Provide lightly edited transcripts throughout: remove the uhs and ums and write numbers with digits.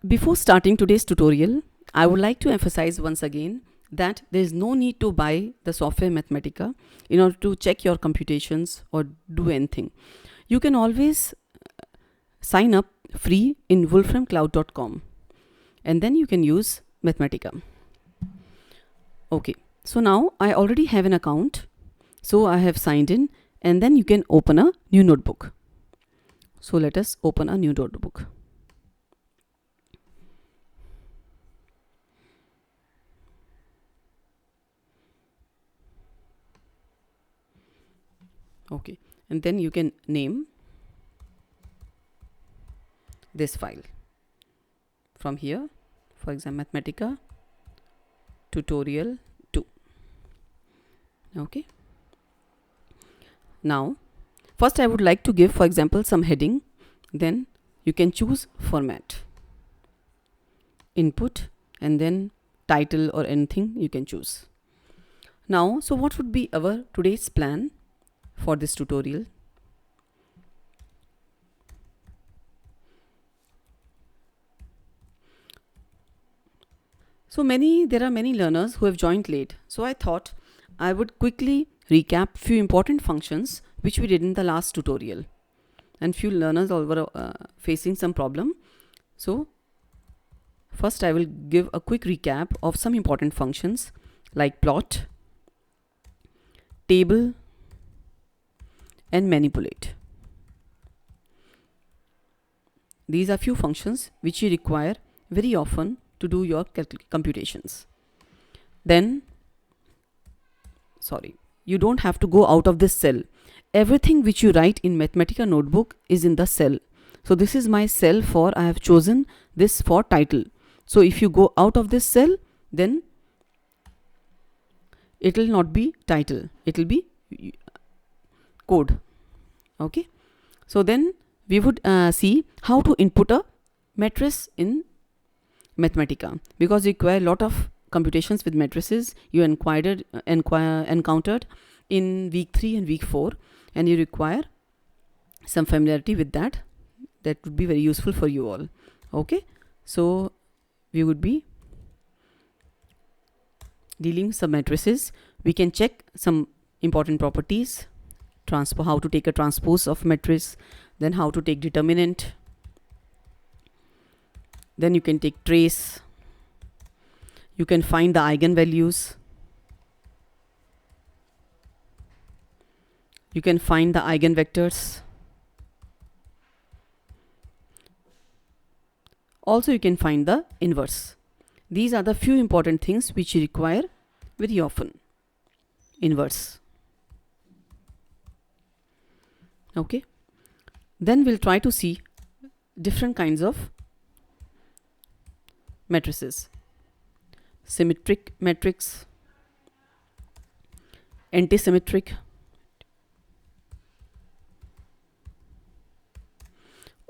Before starting today's tutorial, I would like to emphasize once again that there is no need to buy the software Mathematica in order to check your computations or do anything. You can always sign up free in wolframcloud.com and then you can use Mathematica. Okay, so now I already have an account, so I have signed in, and then you can open a new notebook. So let us open a new notebook. Okay, and then you can name this file from here, for example, Mathematica tutorial 2. Okay, now first I would like to give, for example, some heading. Then you can choose format, input, and then title or anything you can choose. Now, so what would be our today's plan for this tutorial? So there are many learners who have joined late. So I thought I would quickly recap few important functions which we did in the last tutorial. And few learners all were facing some problem. So first I will give a quick recap of some important functions like plot, table, and manipulate. These are few functions which you require very often to do your computations. Then, you don't have to go out of this cell. Everything which you write in Mathematica notebook is in the cell. So this is my cell for, I have chosen this for title. So if you go out of this cell, then it will not be title, it will be code. Okay, so then we would see how to input a matrix in Mathematica, because you require a lot of computations with matrices you encountered in week 3 and week 4, and you require some familiarity with that. That would be very useful for you all. Okay, so we would be dealing some matrices. We can check some important properties, how to take a transpose of matrix, then how to take determinant, then you can take trace, you can find the eigenvalues, you can find the eigenvectors, also you can find the inverse. These are the few important things which you require very often. Inverse. Okay, then we'll try to see different kinds of matrices: symmetric matrix, anti-symmetric,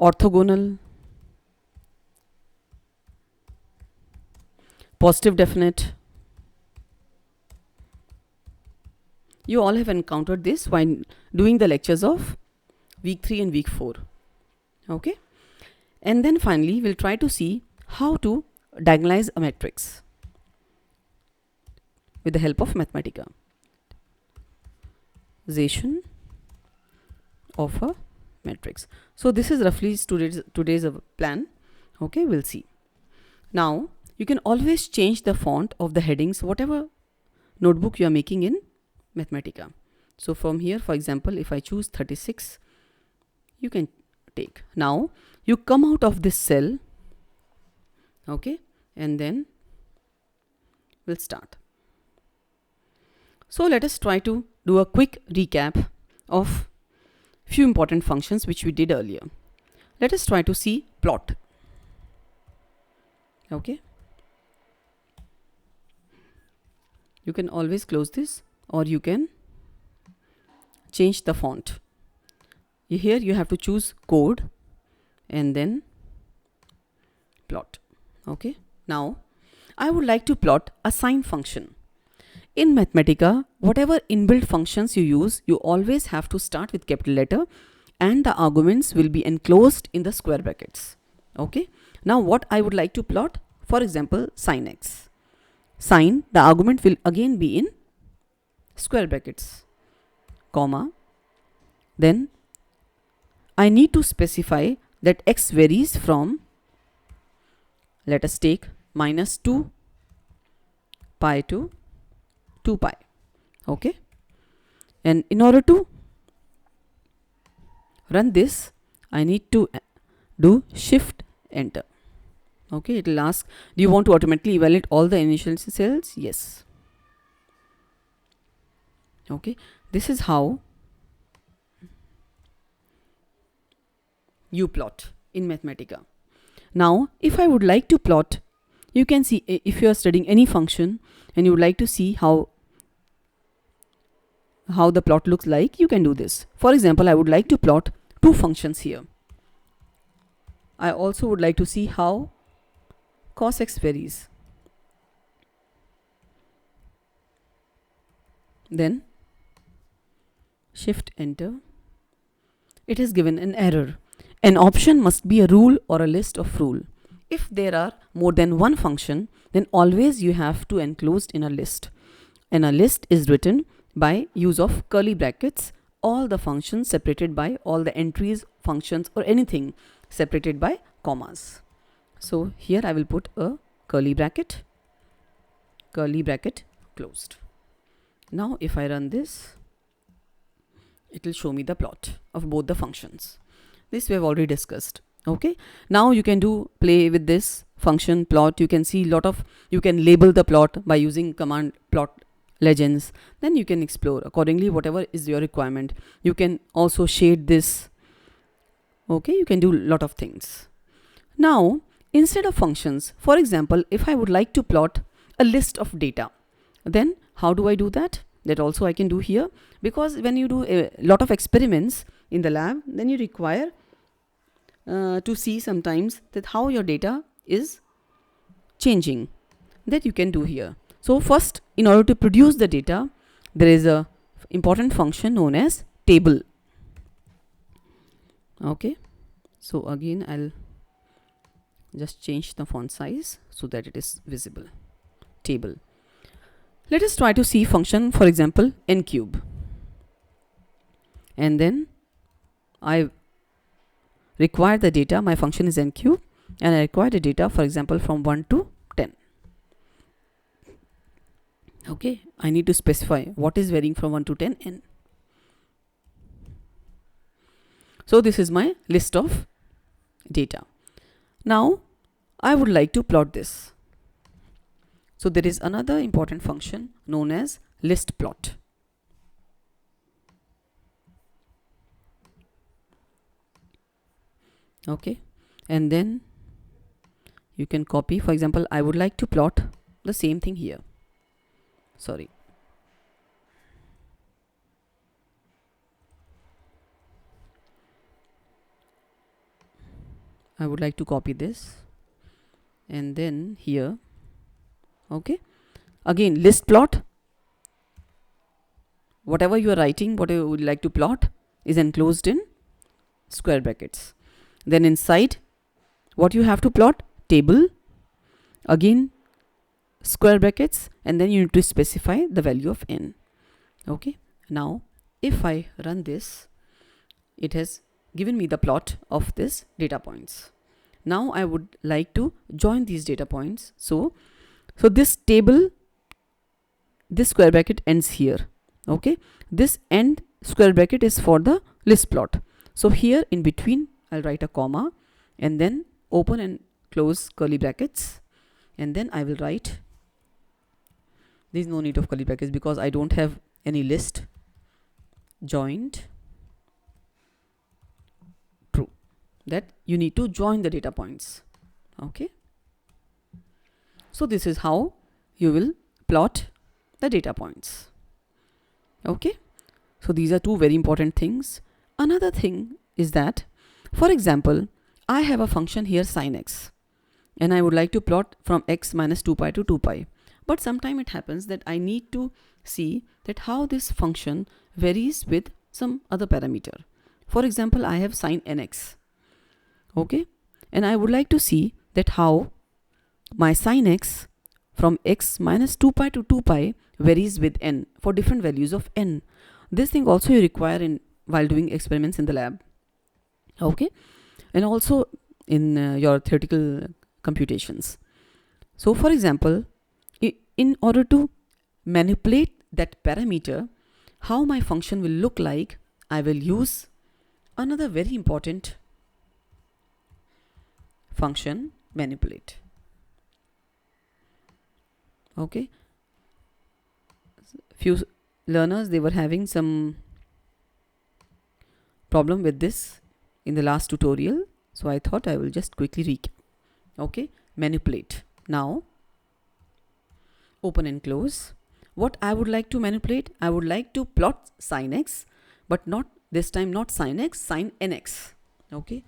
orthogonal, positive definite. You all have encountered this while doing the lectures of week 3 and week 4. Okay, and then finally we'll try to see how to diagonalize a matrix with the help of Mathematica. Diagonalization of a matrix. So this is roughly today's plan. Okay, we'll see. Now you can always change the font of the headings, whatever notebook you are making in Mathematica. So from here, for example, if I choose 36, you can take. Now you come out of this cell. Okay, and then we'll start. So let us try to do a quick recap of few important functions which we did earlier. Let us try to see plot. Okay, you can always close this, or you can change the font. Here you have to choose code and then plot. Okay, now I would like to plot a sine function. In Mathematica, whatever inbuilt functions you use, you always have to start with capital letter, and the arguments will be enclosed in the square brackets. Okay, now what I would like to plot, for example, sin x. Sin, the argument will again be in square brackets, comma, then I need to specify that x varies from, let us take minus 2 pi to 2 pi. Okay, and in order to run this, I need to do shift enter. Okay, it will ask, do you want to automatically evaluate all the initial cells? Yes. Okay, this is how you plot in Mathematica. Now, if I would like to plot, you can see, if you are studying any function and you would like to see how the plot looks like, you can do this. For example, I would like to plot two functions here. I also would like to see how cos x varies. Then shift enter. It has given an error. An option must be a rule or a list of rule. If there are more than one function, then always you have to enclose in a list. And a list is written by use of curly brackets, all the functions separated by all the entries, functions, or anything separated by commas. So here I will put a curly bracket closed. Now if I run this, it will show me the plot of both the functions. This we have already discussed. Okay, now you can play with this function plot. You can see you can label the plot by using command plot legends. Then you can explore accordingly whatever is your requirement. You can also shade this. Okay, you can do a lot of things. Now instead of functions, for example, if I would like to plot a list of data, then how do I do that? That also I can do here, because when you do a lot of experiments in the lab, then you require to see sometimes that how your data is changing. That you can do here. So first, in order to produce the data, there is a important function known as table. Okay, so again I'll just change the font size so that it is visible. Table. Let us try to see function, for example, n cube, and then I require the data. My function is n cube, and I require the data, for example, from 1 to 10. Okay, I need to specify what is varying from 1 to 10 n. So this is my list of data. Now I would like to plot this. So there is another important function known as list plot. Okay, and then you can copy. For example, I would like to plot the same thing here. Sorry. I would like to copy this and then here. Okay, again list plot. Whatever you are writing, whatever you would like to plot is enclosed in square brackets. Then inside, what you have to plot? Table, again square brackets, and then you need to specify the value of n. Okay, now if I run this, it has given me the plot of this data points. Now I would like to join these data points. So this table, this square bracket ends here. Okay, this end square bracket is for the list plot. So here in between I'll write a comma and then open and close curly brackets, and then I will write, there is no need of curly brackets because I don't have any list, joined true, that you need to join the data points. Okay, so this is how you will plot the data points. Okay, so these are two very important things. Another thing is that, for example, I have a function here sin x, and I would like to plot from x minus 2 pi to 2 pi. But sometimes it happens that I need to see that how this function varies with some other parameter. For example, I have sin nx. Okay, and I would like to see that how my sin x from x minus 2 pi to 2 pi varies with n for different values of n. This thing also you require in while doing experiments in the lab, okay, and also in your theoretical computations. So for example, in order to manipulate that parameter, how my function will look like, I will use another very important function, manipulate. Okay, few learners, they were having some problem with this in the last tutorial, so I thought I will just quickly recap. Okay, manipulate. Now open and close. What I would like to manipulate, I would like to plot sin x, but not this time, not sin x, sin nx. Okay,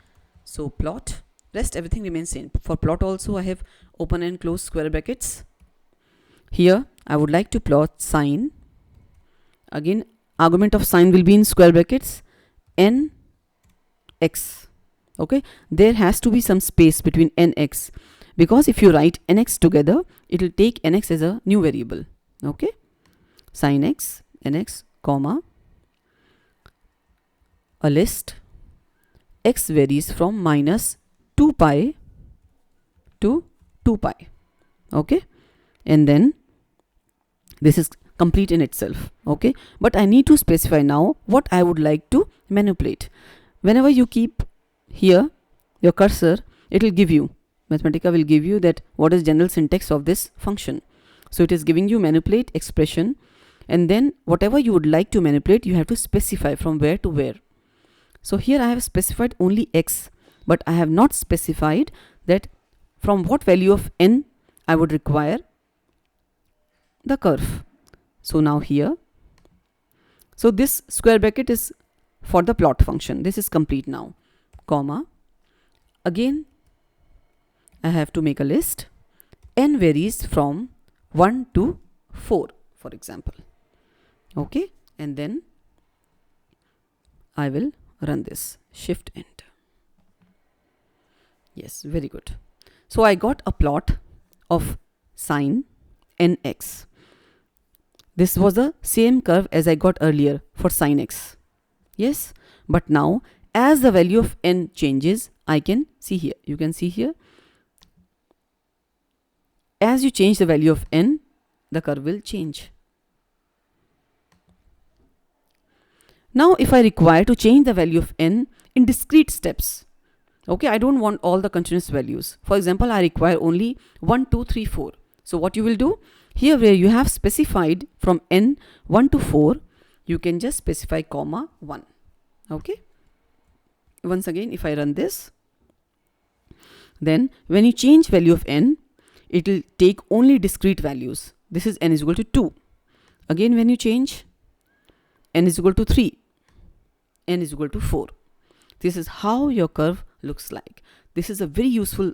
so plot, rest everything remains same. For plot also I have open and close square brackets. Here I would like to plot sin, again argument of sin will be in square brackets, n x. Okay, there has to be some space between n x, because if you write nx together, it will take nx as a new variable. Okay, sin x, nx, comma, a list, x varies from minus 2 pi to 2 pi. Okay, and then this is complete in itself. Okay, but I need to specify now what I would like to manipulate. Whenever you keep here your cursor, it will give you, Mathematica will give you that what is general syntax of this function. So it is giving you manipulate expression, and then whatever you would like to manipulate, you have to specify from where to where. So here I have specified only x, but I have not specified that from what value of n I would require the curve. So now here, so this square bracket is for the plot function. This is complete now, comma, again I have to make a list, n varies from 1 to 4 for example. Okay, and then I will run this, shift enter. Yes, very good. So I got a plot of sin nx. This was the same curve as I got earlier for sin x. Yes, but now as the value of n changes, I can see here, you can see here, as you change the value of n, the curve will change. Now if I require to change the value of n in discrete steps, okay, I don't want all the continuous values. For example, I require only 1, 2, 3, 4. So what you will do, here where you have specified from n 1 to 4, you can just specify comma 1. Okay, once again if I run this, then when you change value of n, it will take only discrete values. This is n is equal to 2. Again when you change, n is equal to 3, n is equal to 4. This is how your curve looks like. This is a very useful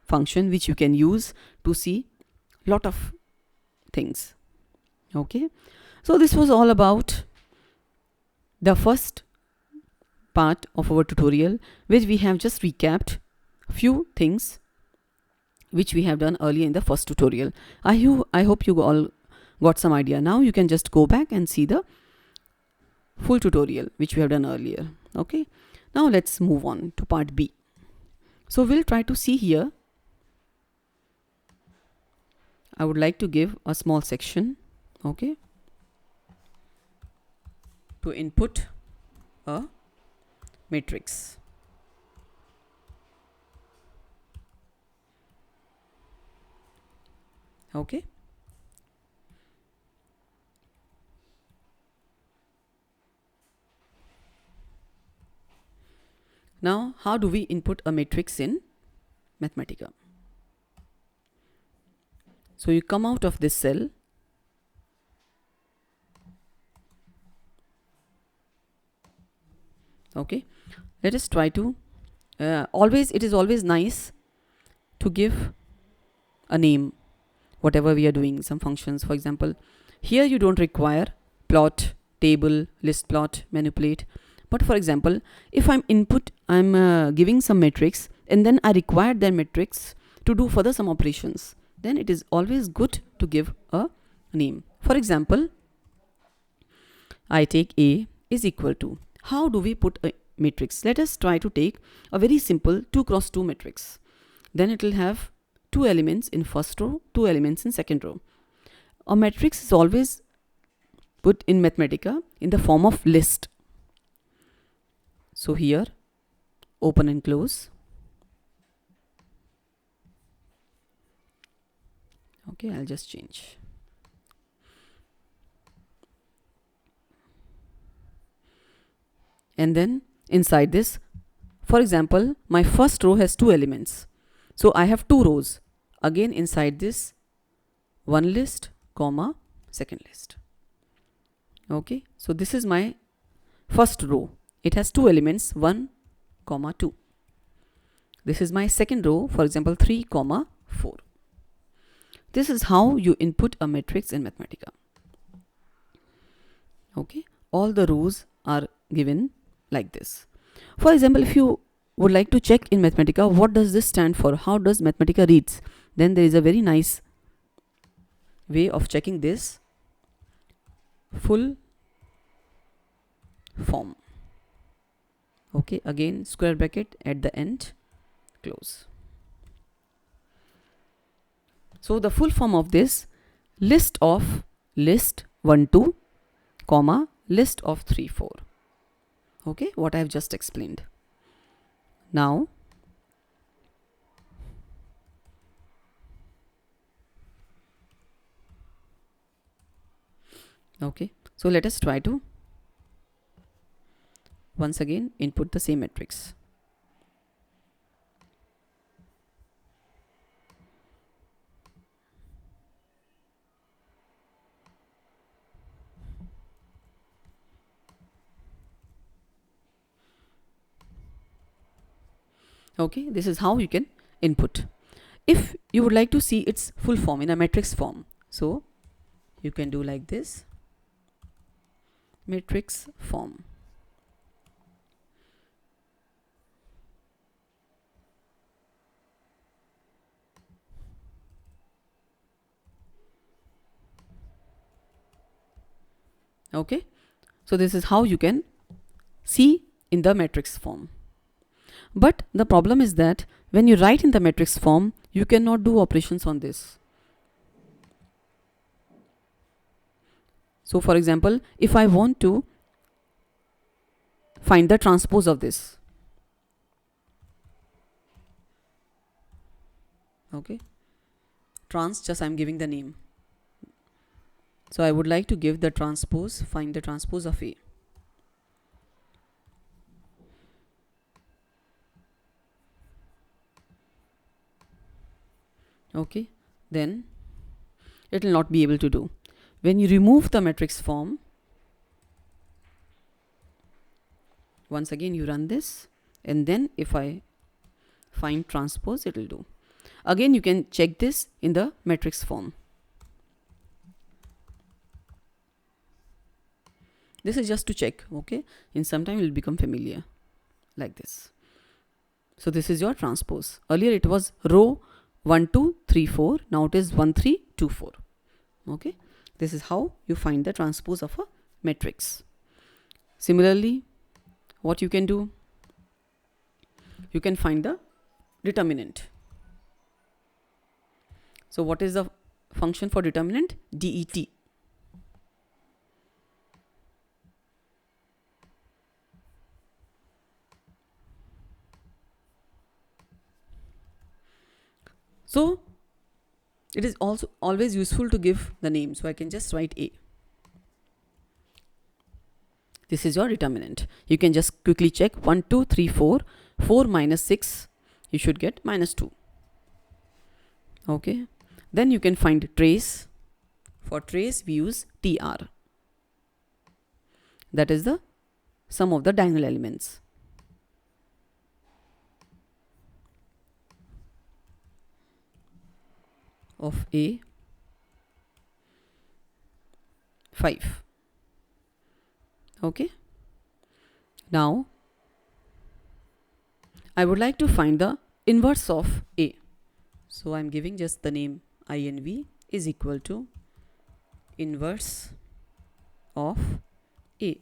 function which you can use to see lot of things. Okay, so this was all about the first part of our tutorial, which we have just recapped few things which we have done earlier in the first tutorial. I hope you all got some idea. Now you can just go back and see the full tutorial which we have done earlier. Okay, now let's move on to part B. So we'll try to see here. I would like to give a small section, okay, to input a matrix. Okay, now how do we input a matrix in Mathematica? So you come out of this cell, okay, let us try to it is always nice to give a name whatever we are doing, some functions. For example, here you don't require plot, table, list plot, manipulate, but for example, if I'm giving some matrix and then I require their matrix to do further some operations, then it is always good to give a name. For example, I take A is equal to, how do we put a matrix? Let us try to take a very simple 2 cross 2 matrix. Then it will have 2 elements in first row, 2 elements in second row. A matrix is always put in Mathematica in the form of list. So here, open and close. Okay, I'll just change. And then inside this, for example, my first row has 2 elements. So I have 2 rows. Again inside this, one list, comma, second list. Okay, so this is my first row. It has 2 elements, 1, comma 2. This is my second row, for example, 3, comma 4. This is how you input a matrix in Mathematica. Okay, all the rows are given like this. For example, if you would like to check in Mathematica, what does this stand for? How does Mathematica reads? Then there is a very nice way of checking this. Full form. Okay, again square bracket at the end, close. So the full form of this, list of list 1 2 comma list of 3 4. Okay, what I have just explained. Now okay, so let us try to once again input the same matrix. Okay, this is how you can input. If you would like to see its full form in a matrix form, so you can do like this, matrix form. Okay, so this is how you can see in the matrix form. But the problem is that when you write in the matrix form, you cannot do operations on this. So for example, if I want to find the transpose of this, okay, just I'm giving the name. So I would like to give the transpose, find the transpose of A. Okay, then it will not be able to do. When you remove the matrix form, once again you run this, and then if I find transpose, it will do. Again you can check this in the matrix form. This is just to check, okay? In some time it will become familiar like this. So this is your transpose. Earlier it was row 1 2 3 4, now it is 1 3 2 4. Okay, this is how you find the transpose of a matrix. Similarly, what you can do, you can find the determinant. So what is the function for determinant? Det. So it is also always useful to give the name. So I can just write A. This is your determinant. You can just quickly check 1 2 3 4. 4 minus 6, you should get minus 2. Okay, then you can find trace. For trace we use TR. That is the sum of the diagonal elements. Of A 5. Okay, now I would like to find the inverse of A. So I'm giving just the name inv is equal to inverse of A.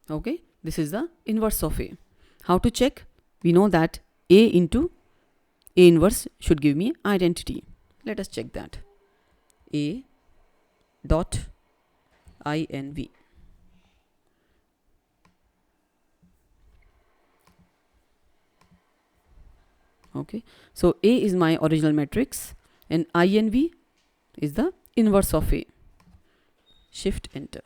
Okay, this is the inverse of A. How to check? We know that A into A inverse should give me identity. Let us check that. A dot inv. Okay, so A is my original matrix and inv is the inverse of A. Shift enter.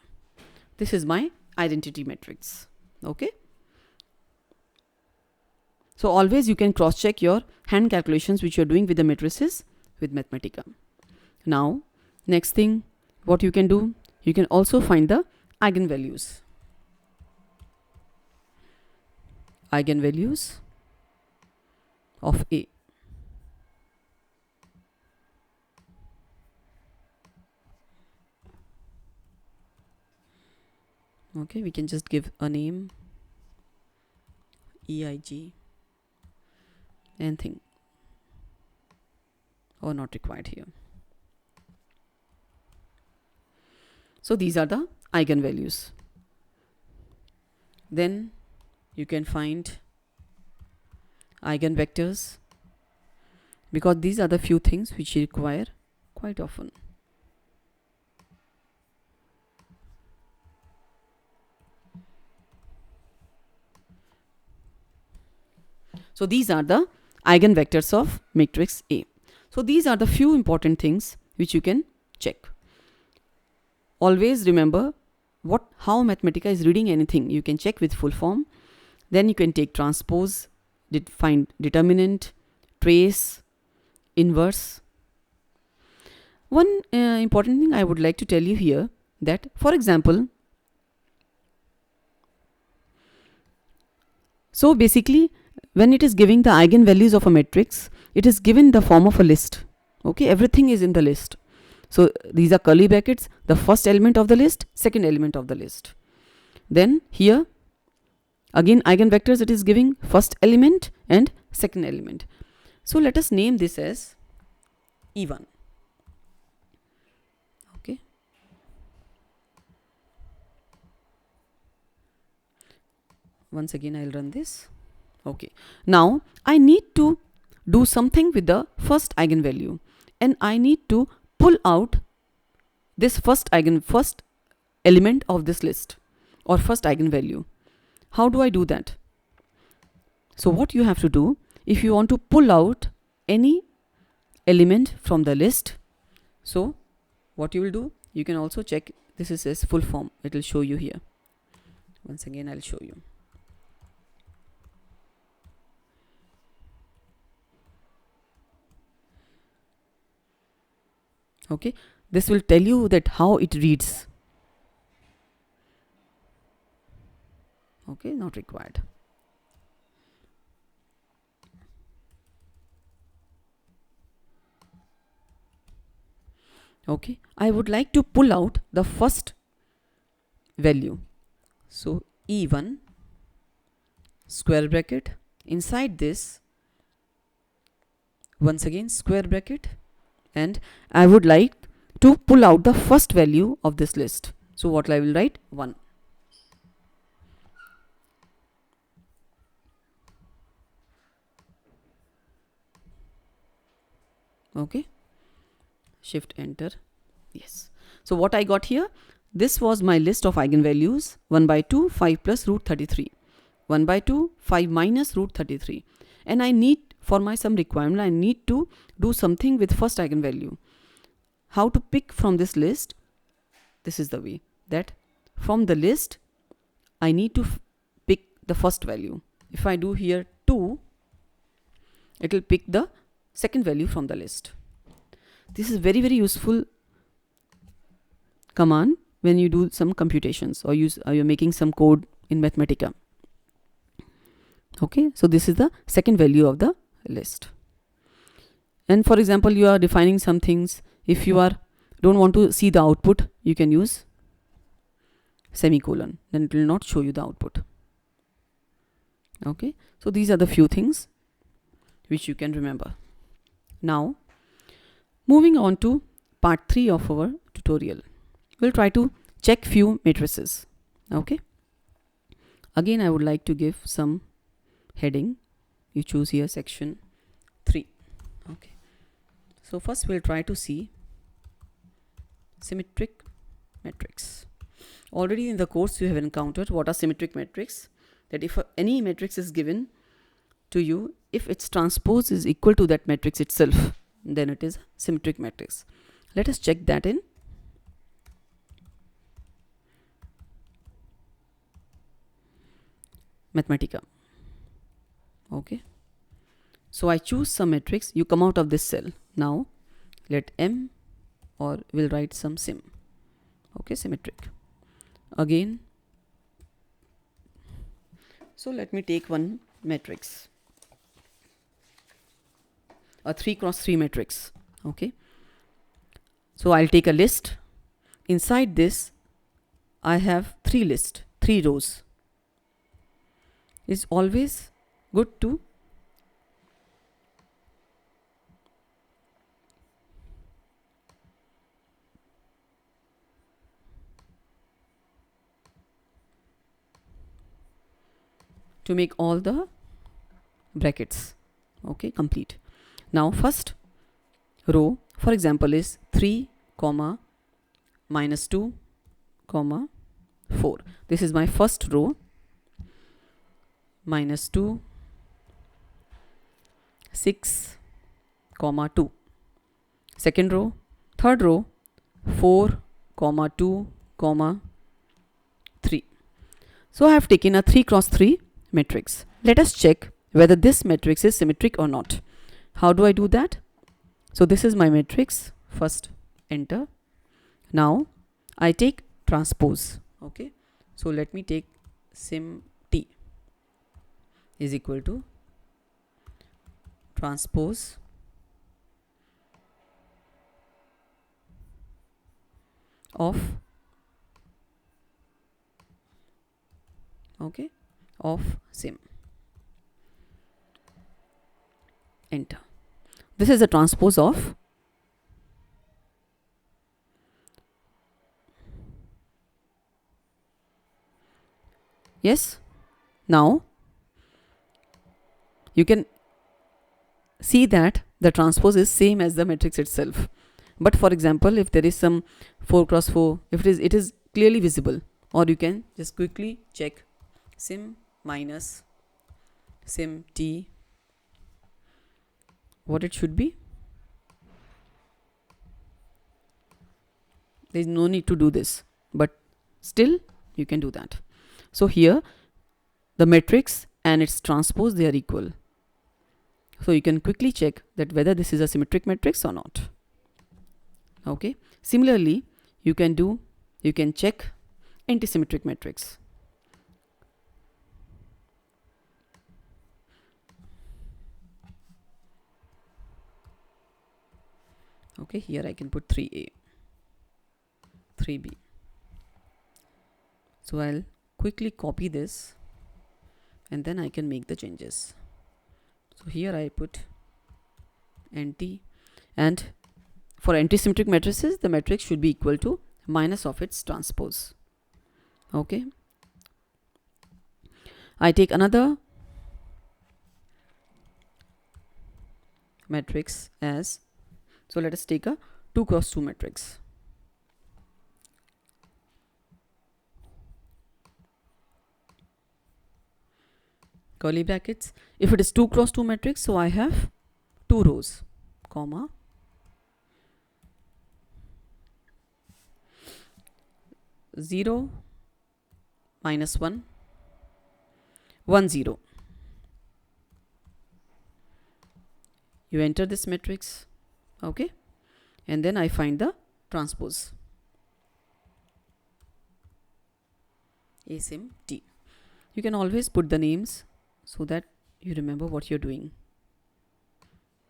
This is my identity matrix. Okay, so always you can cross check your hand calculations which you are doing with the matrices with Mathematica. Now next thing what you can do, you can also find the eigenvalues. Eigenvalues of A. Okay, we can just give a name EIG, anything, or not required here. So these are the eigenvalues. Then you can find eigenvectors, because these are the few things which you require quite often. So these are the eigenvectors of matrix A. So these are the few important things which you can check. Always remember how Mathematica is reading anything. You can check with full form. Then you can take transpose, find determinant, trace, inverse. One important thing I would like to tell you here, that for example, so basically when it is giving the eigenvalues of a matrix, it is given the form of a list. Okay, everything is in the list. So these are curly brackets, the first element of the list, second element of the list. Then here again eigenvectors, it is giving first element and second element. So let us name this as E1. Okay, once again I'll run this. Okay, now I need to do something with the first eigenvalue, and I need to pull out this first element of this list, or first eigenvalue. How do I do that? So what you have to do, if you want to pull out any element from the list, so what you will do, you can also check, this is as full form, it will show you here. Once again I'll show you. Okay, this will tell you that how it reads. Okay, not required. Okay, I would like to pull out the first value. So E1 square bracket, inside this once again square bracket, and I would like to pull out the first value of this list. So what I will write, 1. Okay, shift enter. Yes, so what I got here, this was my list of eigenvalues, 1 by 2, 5 plus root 33, 1 by 2, 5 minus root 33, and I need, for my some requirement, I need to do something with first eigenvalue. How to pick from this list? This is the way, that from the list I need to pick the first value. If I do here 2, it will pick the second value from the list. This is very useful command when you do some computations, or you're making some code in Mathematica. Okay, so this is the second value of the list. And for example, you are defining some things. If you are don't want to see the output, you can use semicolon, then it will not show you the output. Okay, so these are the few things which you can remember. Now moving on to part 3 of our tutorial, we'll try to check few matrices. Okay, again I would like to give some heading. You choose here section 3. Okay, so first we'll try to see symmetric matrix. Already in the course you have encountered what are symmetric matrix, that if any matrix is given to you, if its transpose is equal to that matrix itself, then it is symmetric matrix. Let us check that in Mathematica. Okay, so I choose some matrix, you come out of this cell. Now let M, or we'll write some sim. Okay, symmetric. Again, so let me take one matrix, a 3 cross 3 matrix. Okay, so I'll take a list. Inside this I have 3 rows. It's always good to make all the brackets, okay, complete. Now first row, for example, is 3 comma minus 2 comma 4. This is my first row. Minus 2, 6 comma 2. Second row. Third row, 4 comma 2 comma 3. So I have taken a 3 cross 3 matrix. Let us check whether this matrix is symmetric or not. How do I do that? So this is my matrix. First enter. Now I take transpose. Okay, so let me take sim t is equal to transpose of, okay, of sim. Enter. This is the transpose of yes. Now you can see that the transpose is same as the matrix itself. But for example, if there is some 4 cross 4, if it is clearly visible, or you can just quickly check sim minus sim t, what it should be. There is no need to do this, but still you can do that. So here the matrix and its transpose, they are equal. So you can quickly check that whether this is a symmetric matrix or not. Okay, similarly you can check anti-symmetric matrix. Okay, here I can put 3a, 3b. So I'll quickly copy this and then I can make the changes. So here I put anti, and for anti-symmetric matrices the matrix should be equal to minus of its transpose. Okay, I take another matrix as, so let us take a 2 cross 2 matrix. Curly brackets. If it is 2 cross 2 matrix, so I have 2 rows, comma, 0 minus 1, 1 0. You enter this matrix, okay, and then I find the transpose, a sim t. You can always put the names so that you remember what you're doing.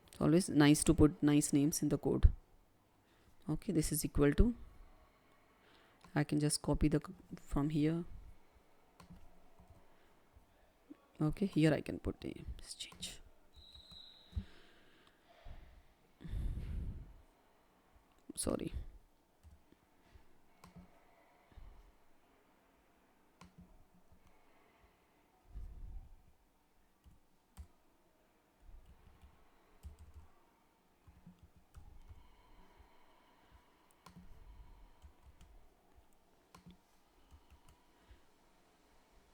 It's always nice to put nice names in the code. Okay, this is equal to, I can just copy the from here. Okay, here I can put a change. Sorry.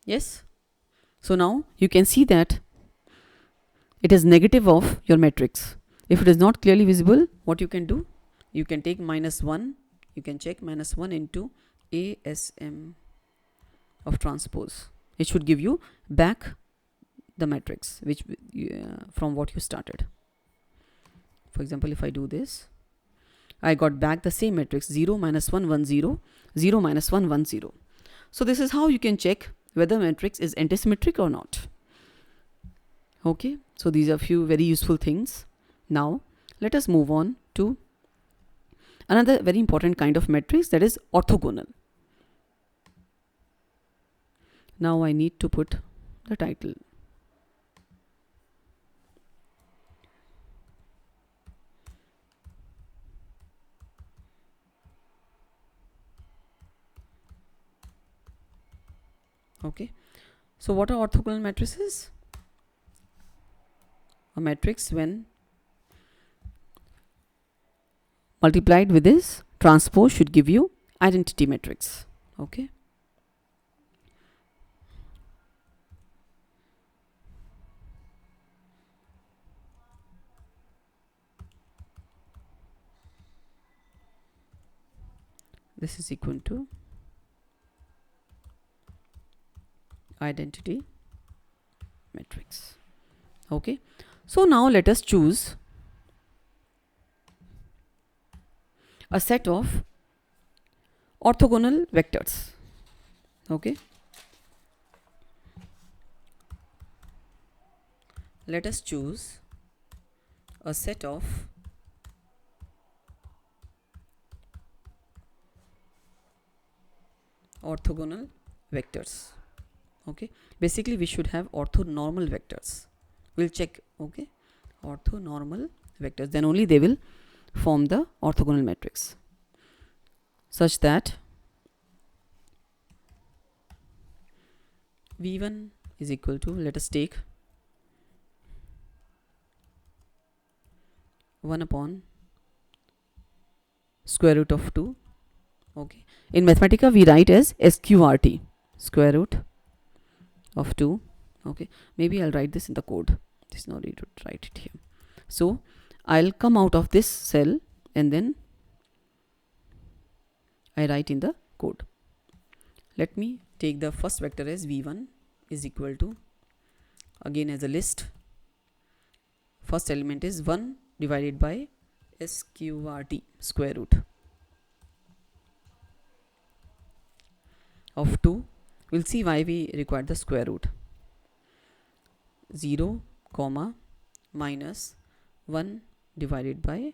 Yes. So now you can see that it is negative of your matrix. If it is not clearly visible, what you can do? You can take -1. You can check -1 into ASM of transpose. It should give you back the matrix which from what you started. For example, if I do this, I got back the same matrix: 0, -1, 1, 0, 0, -1, 1, 0. So this is how you can check whether matrix is antisymmetric or not. Okay, so these are few very useful things. Now let us move on to another very important kind of matrix, that is orthogonal. Now I need to put the title. Okay, so what are orthogonal matrices? A matrix when multiplied with this transpose should give you identity matrix. Okay, this is equal to identity matrix. Okay, so now let us choose a set of orthogonal vectors. Okay, let us choose a set of orthogonal vectors. Okay, basically we should have orthonormal vectors. We'll check. Okay, orthonormal vectors, then only they will form the orthogonal matrix, such that v1 is equal to, let us take 1 upon square root of 2. Okay, in Mathematica we write as sqrt, square root of 2. Okay, maybe I'll write this in the code. There's no need to write it here. So I'll come out of this cell and then I write in the code. Let me take the first vector as v1 is equal to, again as a list, first element is 1 divided by sqrt, square root of 2. We'll see why we require the square root. 0, comma, minus 1 divided by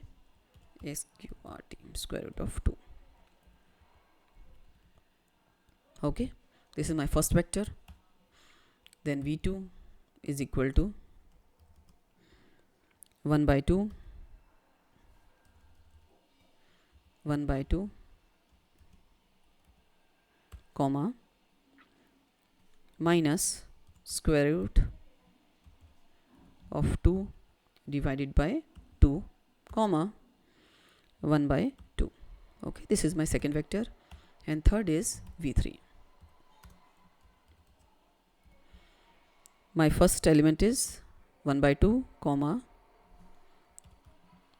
sqrt, square root of 2. Okay, this is my first vector. Then v2 is equal to 1 by 2, 1 by 2, comma, minus square root of 2 divided by 2, comma, 1 by 2. Okay, this is my second vector. And third is v3. My first element is 1 by 2, comma,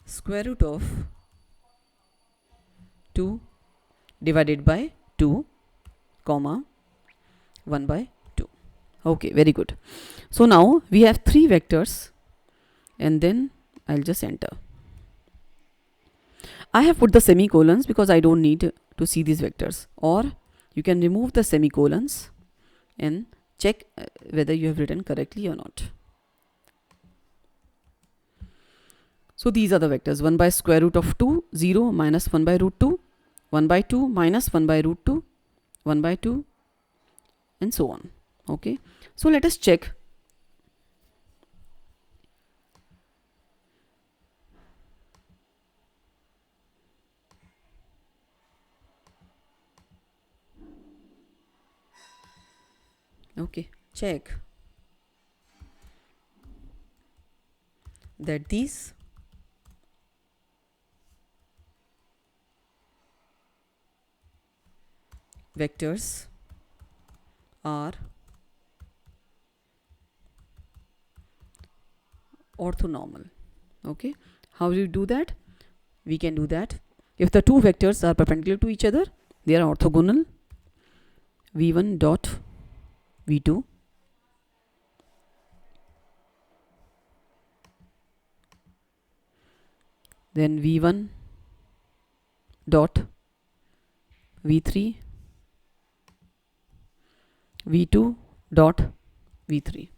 square root of 2 divided by 2, comma, 1 by 2. Okay, very good. So now we have 3 vectors and then I'll just enter. I have put the semicolons because I don't need to see these vectors, or you can remove the semicolons and check whether you have written correctly or not. So these are the vectors: 1 by square root of 2, 0, minus 1 by root 2, 1 by 2, minus 1 by root 2, 1 by 2, and so on. Okay, so let us check. Okay, check that these vectors are orthonormal. Okay, how do you do that? We can do that if the two vectors are perpendicular to each other, they are orthogonal. v1 dot v2 then v1 dot v3 v2 dot v3.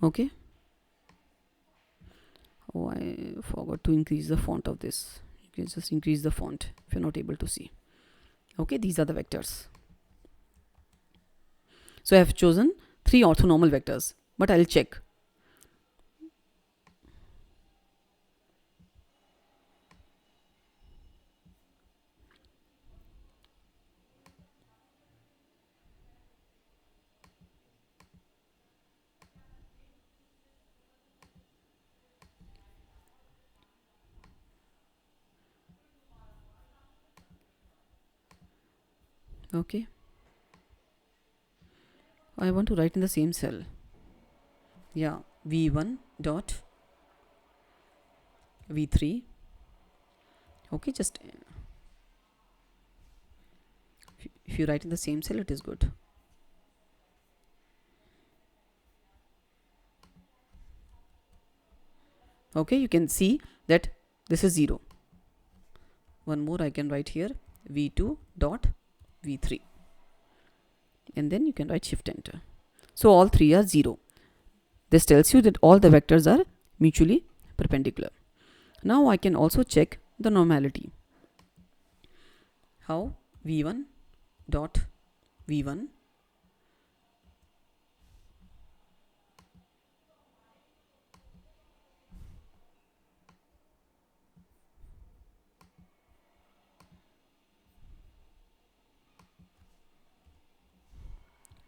Okay, oh, I forgot to increase the font of this. You can just increase the font if you're not able to see. Okay, these are the vectors. So I have chosen 3 orthonormal vectors, but I'll check. Okay, I want to write in the same cell. Yeah, v1 dot v3. Okay, just if you write in the same cell, it is good. Okay, you can see that this is 0. One more I can write here, v2 dot v3, and then you can write shift enter. So all 3 are 0. This tells you that all the vectors are mutually perpendicular. Now I can also check the normality. How? v1 dot v1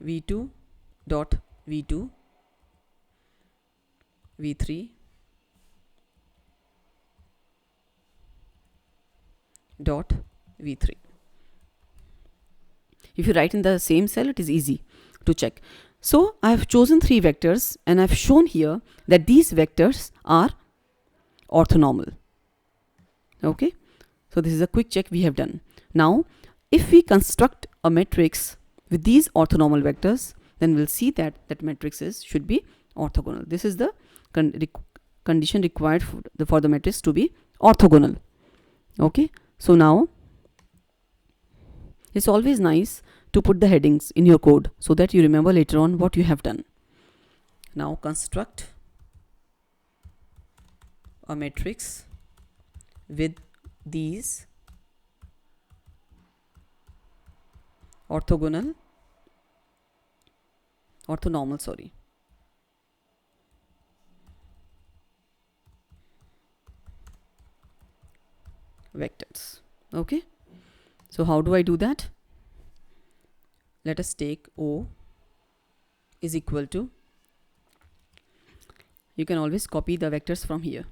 v2 dot v2 v3 dot v3. If you write in the same cell, it is easy to check. So I have chosen 3 vectors and I've shown here that these vectors are orthonormal. Okay, so this is a quick check we have done. Now if we construct a matrix with these orthonormal vectors, then we'll see that that matrices should be orthogonal. This is the condition required for the matrix to be orthogonal. Okay, so now it's always nice to put the headings in your code so that you remember later on what you have done. Now construct a matrix with these orthonormal vectors. Okay, so how do I do that? Let us take O is equal to, you can always copy the vectors from here.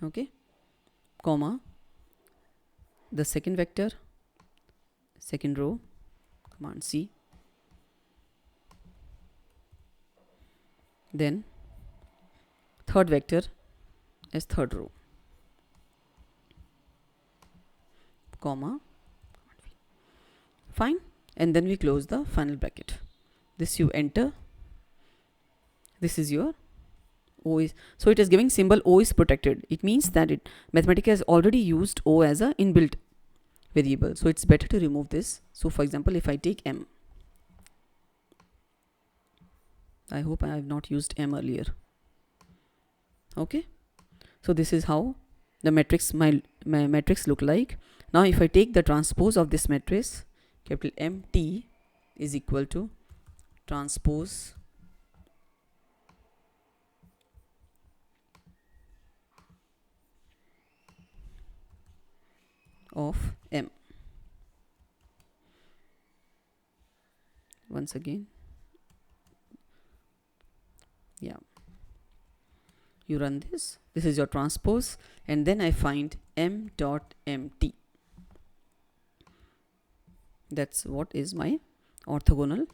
Okay, comma, the second vector, second row, command C, then third vector as third row, comma, fine, and then we close the final bracket. This you enter, this is your O is, so it is giving symbol O is protected. It means that Mathematica has already used O as a inbuilt variable. So it's better to remove this. So for example, if I take M, I hope I have not used M earlier. Okay. So this is how the matrix, my matrix look like. Now if I take the transpose of this matrix, capital MT is equal to transpose of M. Once again, yeah, you run this. This is your transpose, and then I find M dot MT. That's what is my orthogonal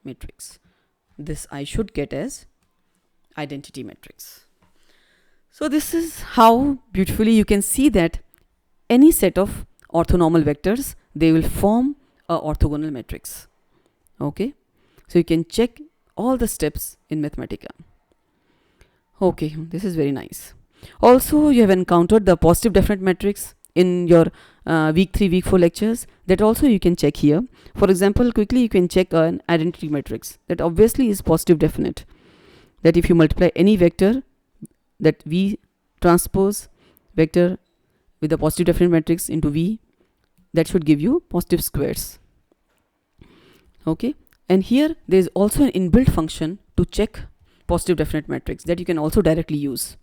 matrix. This I should get as identity matrix. So this is how beautifully you can see that any set of orthonormal vectors, they will form a orthogonal matrix. Okay, so you can check all the steps in Mathematica. Okay, this is very nice. Also, you have encountered the positive definite matrix in your week 3, week 4 lectures. That also you can check here. For example, quickly you can check an identity matrix that obviously is positive definite. That if you multiply any vector, that V transpose vector with a positive definite matrix into V, that should give you positive squares. Okay, and here there is also an inbuilt function to check positive definite matrix that you can also directly use.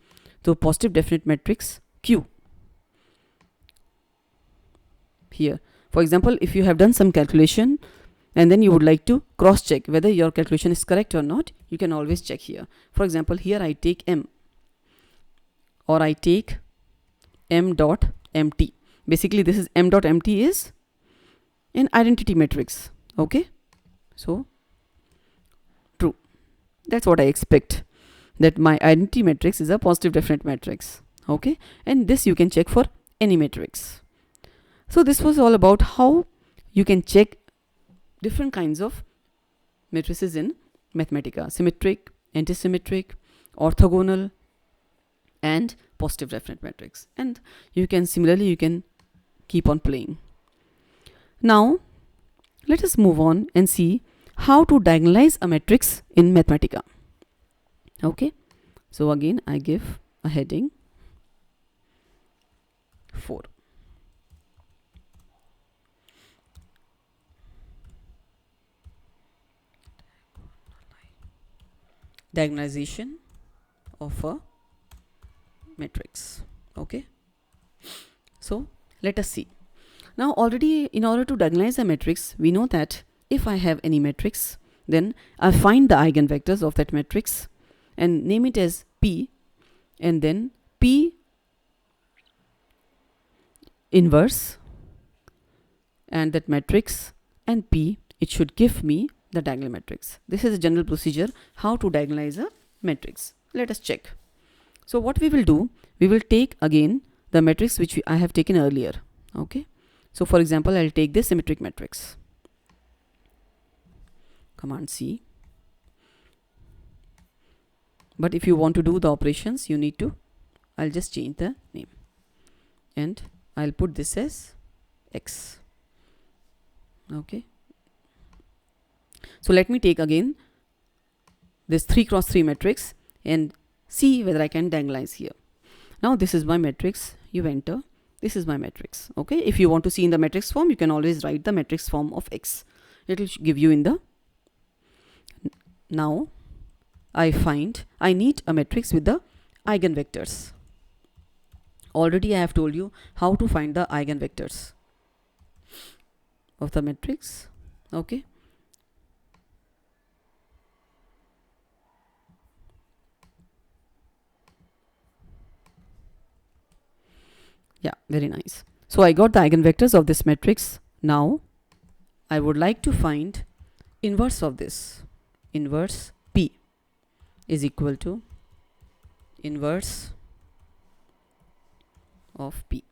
So positive definite matrix Q. Here, for example, if you have done some calculation and then you would like to cross check whether your calculation is correct or not, you can always check here. For example, here I take M, or I take M dot MT. Basically this is M dot MT is an identity matrix. Okay, so true. That's what I expect, that my identity matrix is a positive definite matrix. Okay, and this you can check for any matrix. So this was all about how you can check different kinds of matrices in Mathematica: symmetric, anti-symmetric, orthogonal, and positive definite matrix. And you can similarly, you can keep on playing. Now let us move on and see how to diagonalize a matrix in Mathematica. Okay, so again I give a heading 4. Diagonalization of a matrix. Okay, so let us see. Now already, in order to diagonalize a matrix, we know that if I have any matrix, then I find the eigenvectors of that matrix and name it as P, and then P inverse and that matrix, and P, it should give me the diagonal matrix. This is a general procedure how to diagonalize a matrix. Let us check. So what we will do, we will take again the matrix which I have taken earlier. Okay, so for example, I'll take this symmetric matrix. Command C. But if you want to do the operations, you need to, I'll just change the name and I'll put this as X. Okay, so let me take again this 3 cross 3 matrix and see whether I can diagonalize here. Now this is my matrix, you enter, this is my matrix. Okay, if you want to see in the matrix form, you can always write the matrix form of X. It will give you in the, now I find I need a matrix with the eigenvectors. Already I have told you how to find the eigenvectors of the matrix. Okay, yeah, very nice. So I got the eigenvectors of this matrix. Now I would like to find inverse of this. Inverse P is equal to inverse of P.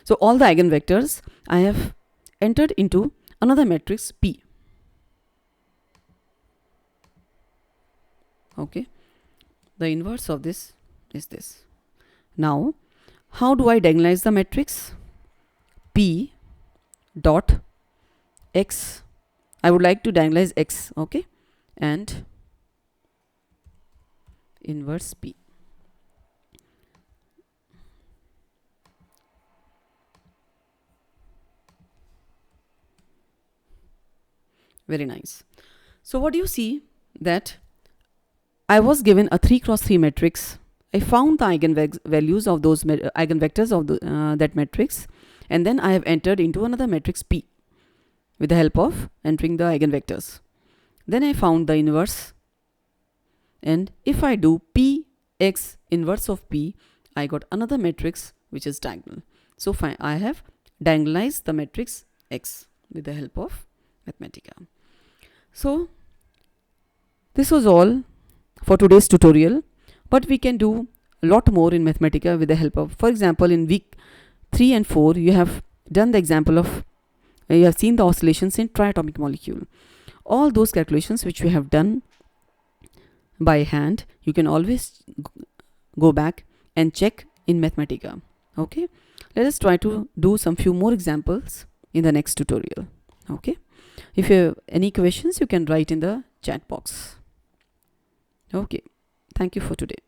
So all the eigenvectors I have entered into another matrix P. Okay, The inverse of this is this. Now, how do I diagonalize the matrix? P dot x. I would like to diagonalize x, okay, and inverse P. Very nice. So what do you see? That I was given a 3 cross 3 matrix. I found the eigenvalues of those eigenvectors of that matrix, and then I have entered into another matrix P with the help of entering the eigenvectors. Then I found the inverse, and if I do P x inverse of P, I got another matrix which is diagonal. So I have diagonalized the matrix X with the help of Mathematica. So this was all for today's tutorial, but we can do a lot more in Mathematica with the help of, for example, in week 3 and 4 you have done the example of, you have seen the oscillations in triatomic molecule. All those calculations which we have done by hand, you can always go back and check in Mathematica. Okay, let us try to do some few more examples in the next tutorial. Okay, if you have any questions, you can write in the chat box. Okay, thank you for today.